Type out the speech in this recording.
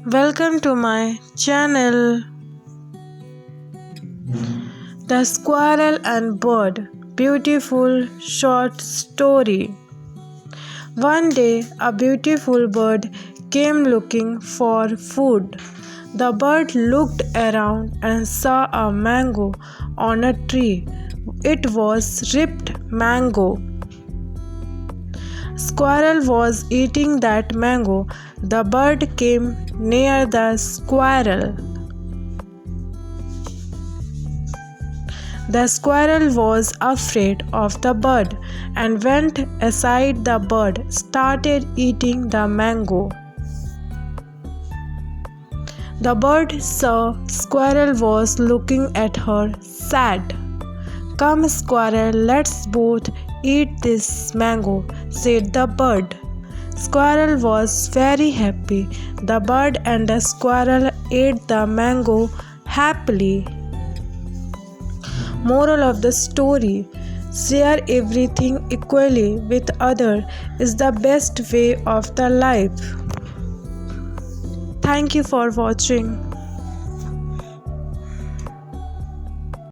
Welcome to my channel. The Squirrel and Bird. Beautiful short story. One day, a beautiful bird came looking for food. The bird looked around and saw a mango on a tree. It was ripe mango. Squirrel was eating that mango. The bird came near the squirrel. The squirrel was afraid of the bird and went aside. The bird started eating the mango. The bird saw squirrel was looking at her sad. "Come, squirrel, let's both eat this mango," said the bird. Squirrel was very happy. The bird and the squirrel ate the mango happily. Moral of the story: share everything equally with others is the best way of the life. Thank you for watching.